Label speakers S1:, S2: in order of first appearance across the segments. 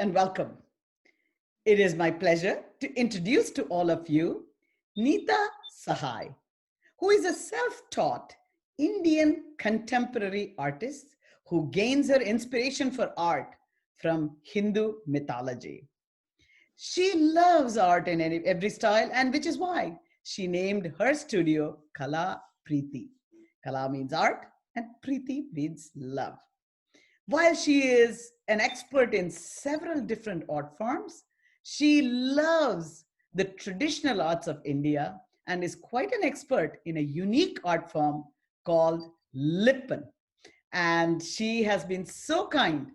S1: and welcome. It is my pleasure to introduce to all of you Nita Sahay, who is a self-taught Indian contemporary artist who gains her inspiration for art from Hindu mythology. She loves art in every style, and which is why she named her studio Kala Preeti. Kala means art, and Preeti means love. While she is an expert in several different art forms, she loves the traditional arts of India and is quite an expert in a unique art form called Lippen. And she has been so kind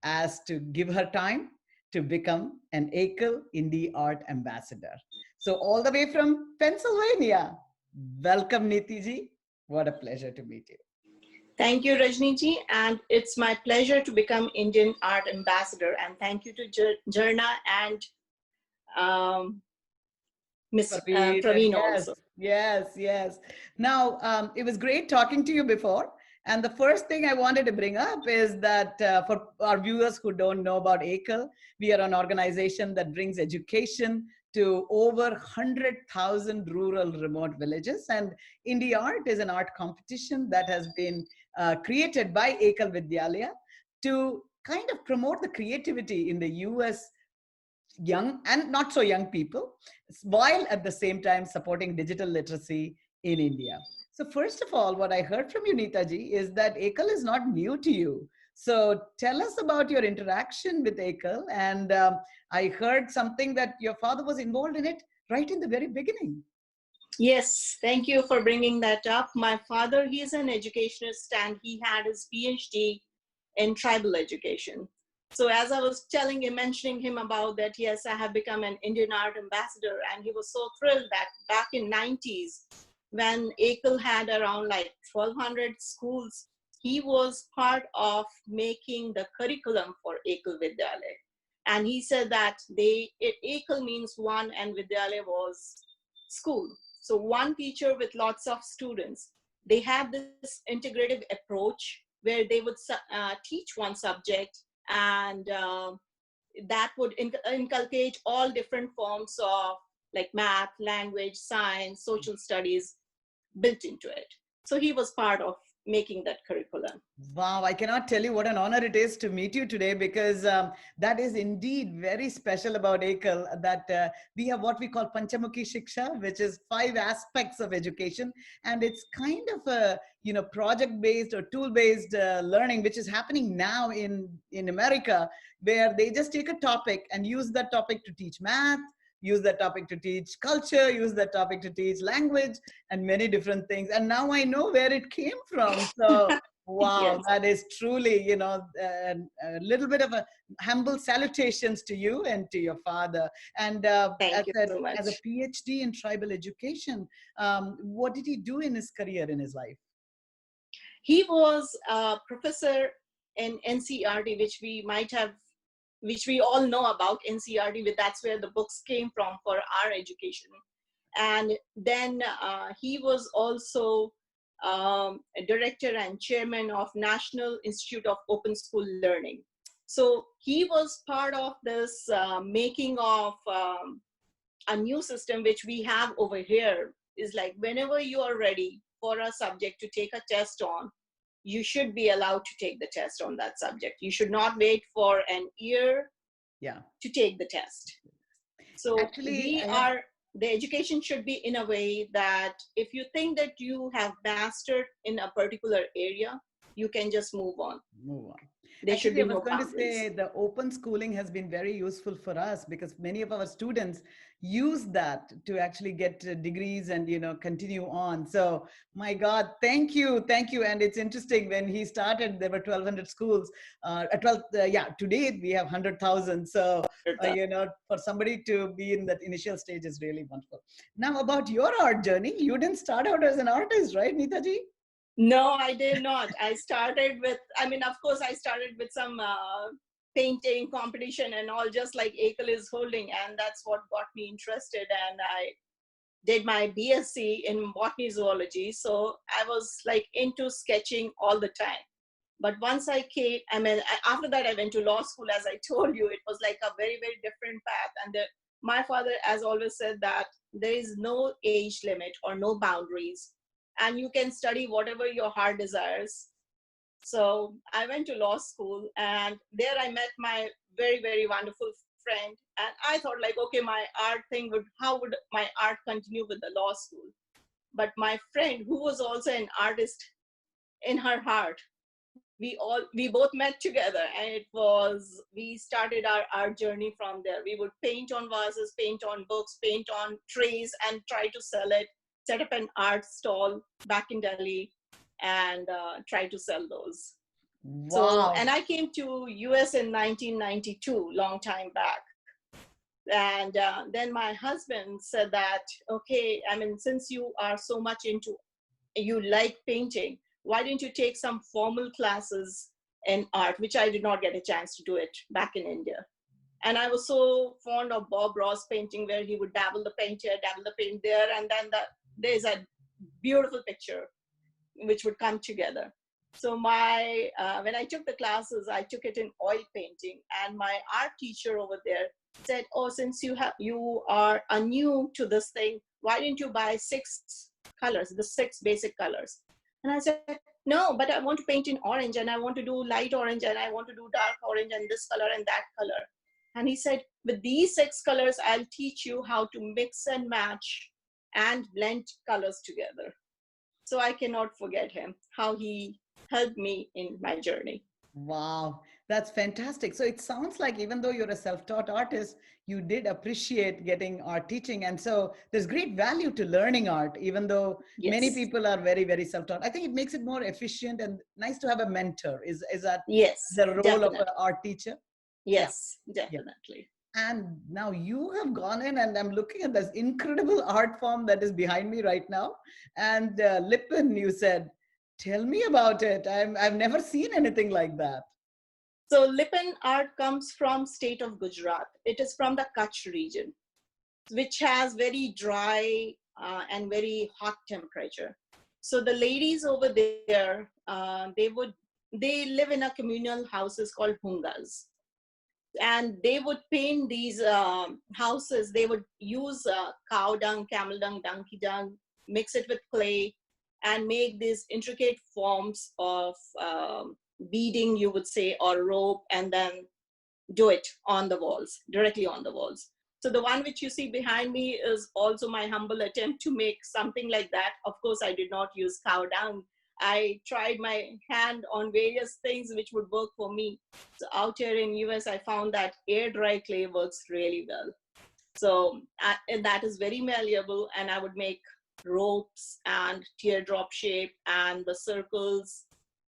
S1: as to give her time to become an Ekal IndiArt ambassador. So, all the way from Pennsylvania, welcome, Nitiji. What a pleasure to meet you.
S2: Thank you, Rajni ji, and it's my pleasure to become Indian Art Ambassador. And thank you to Jarna and Miss Praveen
S1: yes,
S2: also.
S1: yes. Now, it was great talking to you before. And the first thing I wanted to bring up is that for our viewers who don't know about ACL, we are an organization that brings education to over 100,000 rural remote villages. And IndiArt is an art competition that has been created by ACL Vidyalaya to kind of promote the creativity in the US young and not so young people, while at the same time supporting digital literacy in India. So first of all, what I heard from you, Neetaji, is that Ekal is not new to you. So tell us about your interaction with Ekal. And I heard something that your father was involved in it right in the very beginning.
S2: Yes, thank you for bringing that up. My father, he's an educationist and he had his PhD in tribal education. So as I was mentioning him about that, yes, I have become an Indian Art Ambassador, and he was so thrilled that back in 90s, when ACL had around like 1,200 schools, he was part of making the curriculum for ACL Vidyalaya. And he said that ACL means one and Vidyalaya was school. So one teacher with lots of students, they have this integrative approach where they would teach one subject, and that would inculcate all different forms of like math, language, science, social studies built into it. So he was part of making that curriculum.
S1: Wow, I cannot tell you what an honor it is to meet you today, because that is indeed very special about ACL, that we have what we call Panchamukhi Shiksha, which is 5 aspects of education. And it's kind of a project-based or tool-based learning, which is happening now in America, where they just take a topic and use that topic to teach math, use that topic to teach culture, use that topic to teach language, and many different things. And now I know where it came from. So, wow,
S2: Yes.
S1: that is truly, a little bit of a humble salutations to you and to your father. And
S2: Thank you so much.
S1: as a PhD in tribal education, what did he do in his career, in his life?
S2: He was a professor in NCERT, which we all know about NCERT, that's where the books came from for our education. And then he was also a director and chairman of National Institute of Open School Learning. So he was part of this making of a new system, which we have over here, is like whenever you are ready for a subject to take a test on, you should be allowed to take the test on that subject. You should not wait for an year to take the test. So actually, the education should be in a way that if you think that you have mastered in a particular area, you can just move on. There should be no boundaries.
S1: I was going to say the open schooling has been very useful for us, because many of our students use that to actually get degrees and continue on. So my God, thank you. And it's interesting, when he started there were 1,200 schools. Today we have 100,000. So for somebody to be in that initial stage is really wonderful. Now, about your art journey, you didn't start out as an artist, right, Neetaji?
S2: No, I did not. I started with, of course, I started with some painting competition and all, just like ACL is holding. And that's what got me interested. And I did my BSc in botany zoology. So I was like into sketching all the time. But once I came, I mean, after that, I went to law school. As I told you, it was like a very, very different path. And my father has always said that there is no age limit or no boundaries, and you can study whatever your heart desires. So I went to law school, and there I met my very, very wonderful friend. And I thought, like, okay, my art thing would, how would my art continue with the law school? But my friend, who was also an artist in her heart, we both met together, and it was, we started our journey from there. We would paint on vases, paint on books, paint on trays, and try to sell it, set up an art stall back in Delhi, and try to sell those. So,
S1: Wow.
S2: and I came to US in 1992, long time back. And then my husband said that, okay, I mean, since you are so much into, you like painting, why didn't you take some formal classes in art, which I did not get a chance to do it back in India. And I was so fond of Bob Ross painting, where he would dabble the paint here, dabble the paint there, and then there's a beautiful picture which would come together. So my when I took the classes, I took it in oil painting, and my art teacher over there said, "Oh, since you are new to this thing, why didn't you buy 6 colors, the 6 basic colors?" And I said, "No, but I want to paint in orange, and I want to do light orange, and I want to do dark orange, and this color and that color." And he said, "With these 6 colors, I'll teach you how to mix and match and blend colors together." So I cannot forget him, how he helped me in my journey.
S1: Wow, that's fantastic. So it sounds like even though you're a self-taught artist, you did appreciate getting art teaching. And so there's great value to learning art, even though many
S2: Yes,
S1: people are very, very self-taught. I think it makes it more efficient and nice to have a mentor. Is that
S2: yes,
S1: the role of an
S2: definitely.
S1: art teacher? Yeah,
S2: Yes,
S1: yeah.
S2: definitely.
S1: And now you have gone in, and I'm looking at this incredible art form that is behind me right now. And Lippin, you said, tell me about it. I've never seen anything like that.
S2: So Lipan art comes from state of Gujarat. It is from the Kutch region, which has very dry and very hot temperature. So the ladies over there, they live in a communal houses called hungas, and they would paint these houses. They would use cow dung, camel dung, donkey dung, mix it with clay, and make these intricate forms of beading, you would say, or rope, and then do it on the walls, directly on the walls. So the one which you see behind me is also my humble attempt to make something like that. Of course, I did not use cow dung. I tried my hand on various things which would work for me. So out here in US, I found that air dry clay works really well. So and that is very malleable, and I would make ropes and teardrop shape and the circles,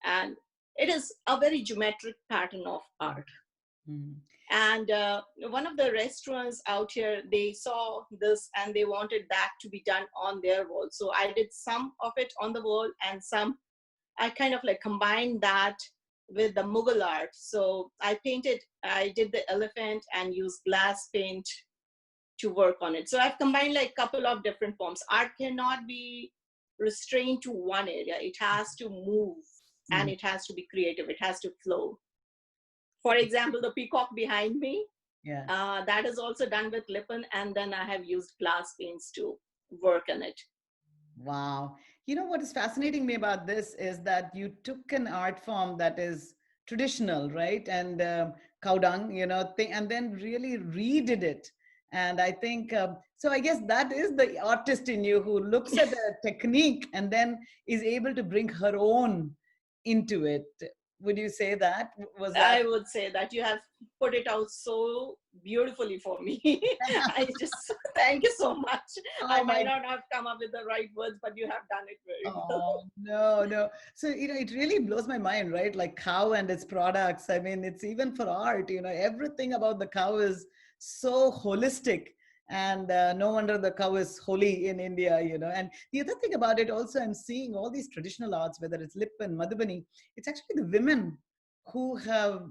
S2: and it is a very geometric pattern of art.
S1: Mm.
S2: And one of the restaurants out here, they saw this and they wanted that to be done on their wall. So I did some of it on the wall, and some I kind of like combined that with the Mughal art. So I did the elephant and used glass paint to work on it. So I've combined like a couple of different forms. Art cannot be restrained to one area. It has to move, and
S1: Mhm.
S2: it has to be creative. It has to flow. For example, the peacock behind me,
S1: Yeah.
S2: that is also done with Lippen, and then I have used glass paints to work on it.
S1: Wow. You know what is fascinating me about this is that you took an art form that is traditional, right? And cow dung, and then really redid it. And I think, so I guess that is the artist in you who looks at a technique and then is able to bring her own into it. Would you say that? Was that?
S2: I would say that you have put it out so beautifully for me. I just thank you so much. I
S1: Oh
S2: might
S1: my.
S2: not have come up with the right words, but you have done it very well.
S1: Oh, no, no. So, it really blows my mind, right? Like cow and its products. I mean, it's even for art, everything about the cow is so holistic. And no wonder the cow is holy in India. And the other thing about it also, I'm seeing all these traditional arts, whether it's Lippan, Madhubani, it's actually the women who have,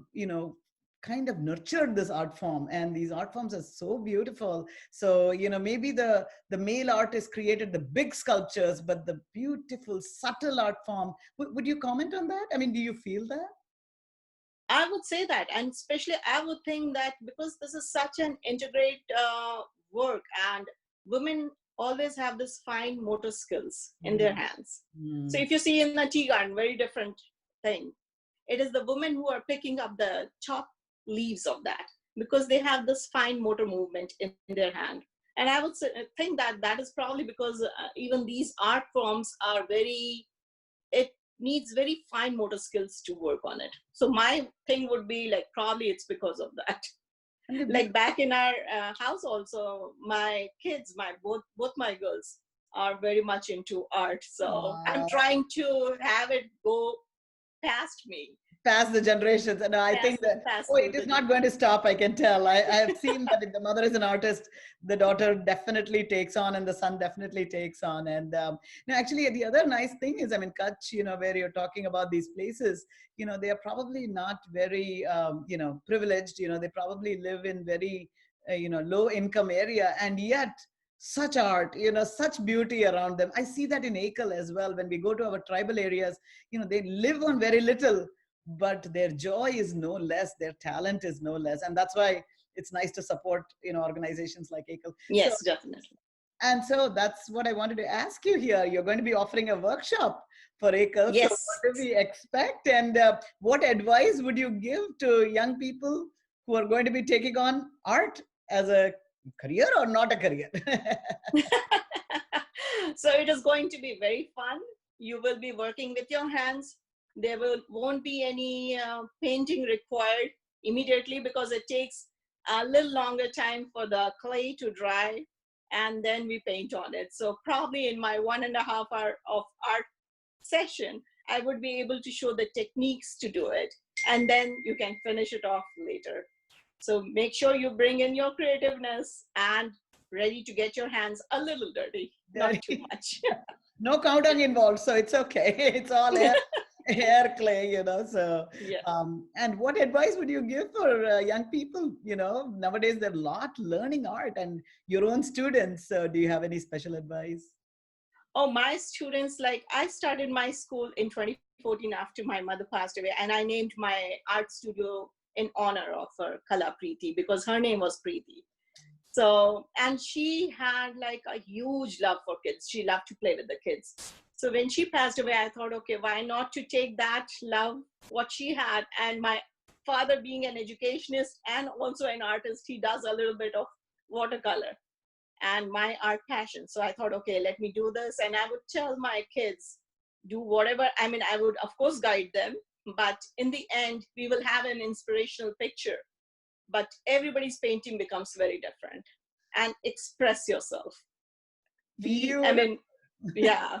S1: kind of nurtured this art form, and these art forms are so beautiful. So maybe the male artist created the big sculptures, but the beautiful subtle art form, would you comment on that? I mean, do you feel that?
S2: I would say that, and especially I would think that because this is such an integrate work, and women always have this fine motor skills in their hands. So
S1: Mm.
S2: if you see in a tea garden, very different thing. It is the women who are picking up the top leaves of that because they have this fine motor movement in their hand. And I would think that that is probably because even these art forms are very, it needs very fine motor skills to work on it. So my thing would be like, probably it's because of that.
S1: And the
S2: Like back in our house also, my kids, my both my girls are very much into art. So I'm trying to have it go past me,
S1: past the generations. And I think that,
S2: past
S1: oh,
S2: through
S1: it is
S2: the
S1: not going to stop. I can tell. I have seen that if the mother is an artist, the daughter definitely takes on, and the son definitely takes on. And actually, the other nice thing is, I mean, Kutch, where you're talking about these places, they are probably not very, privileged. They probably live in very, low income area, and yet such art, such beauty around them. I see that in Ekal as well. When we go to our tribal areas, they live on very little, but their joy is no less, their talent is no less. And that's why it's nice to support organizations like Ekal. So,
S2: yes, definitely.
S1: and so that's what I wanted to ask you here. You're going to be offering a workshop for Ekal. So what
S2: Yes.
S1: do we expect, and what advice would you give to young people who are going to be taking on art as a career or not a career?
S2: So it is going to be very fun. You will be working with your hands. There won't be any painting required immediately because it takes a little longer time for the clay to dry, and then we paint on it. So probably in my 1.5 hour of art session, I would be able to show the techniques to do it, and then you can finish it off later. So make sure you bring in your creativeness and ready to get your hands a little dirty, not too much.
S1: No counting involved, so it's okay. It's all hair clay, So,
S2: Yeah.
S1: and what advice would you give for young people? Nowadays they're a lot learning art, and your own students. So, do you have any special advice?
S2: Oh, my students, like I started my school in 2014 after my mother passed away, and I named my art studio in honor of her, Kala Preeti, because her name was Preeti. So, and she had like a huge love for kids. She loved to play with the kids. So when she passed away, I thought, okay, why not to take that love, what she had, and my father being an educationist and also an artist, he does a little bit of watercolor and my art passion. So I thought, okay, let me do this. And I would tell my kids, do whatever. I mean, I would, of course, guide them, but in the end, we will have an inspirational picture. But everybody's painting becomes very different. And express yourself. I
S1: Beautiful.
S2: mean, yeah,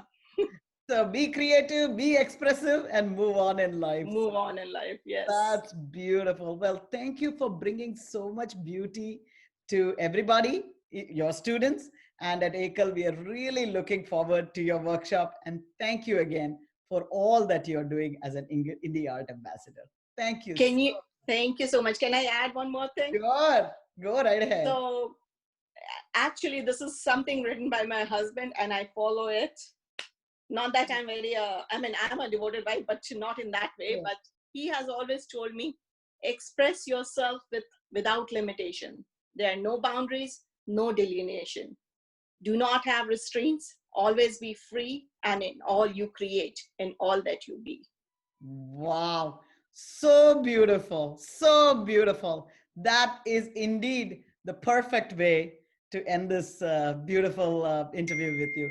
S1: So, be creative, be expressive, and move on in life.
S2: move on in life. Yes.
S1: That's beautiful. Well, thank you for bringing so much beauty to everybody, your students. And at Ekal, we are really looking forward to your workshop. And thank you again for all that you're doing as an IndiArt ambassador. Thank you.
S2: Can you, thank you so much. Can I add one more thing?
S1: Sure. Go right ahead.
S2: So, actually, this is something written by my husband, and I follow it. Not that I'm very, I mean, I'm a devoted wife, but not in that way.
S1: Yeah.
S2: But he has always told me, express yourself without limitation. There are no boundaries, no delineation. Do not have restraints. Always be free, and in all you create, in all that you be.
S1: Wow. So beautiful. So beautiful. That is indeed the perfect way to end this beautiful interview with you.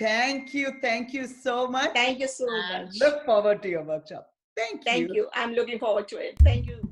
S1: Thank you. Thank you so much.
S2: Thank you so
S1: And
S2: much.
S1: look forward to your workshop. Thank
S2: Thank
S1: you.
S2: you. I'm looking forward to it. Thank you.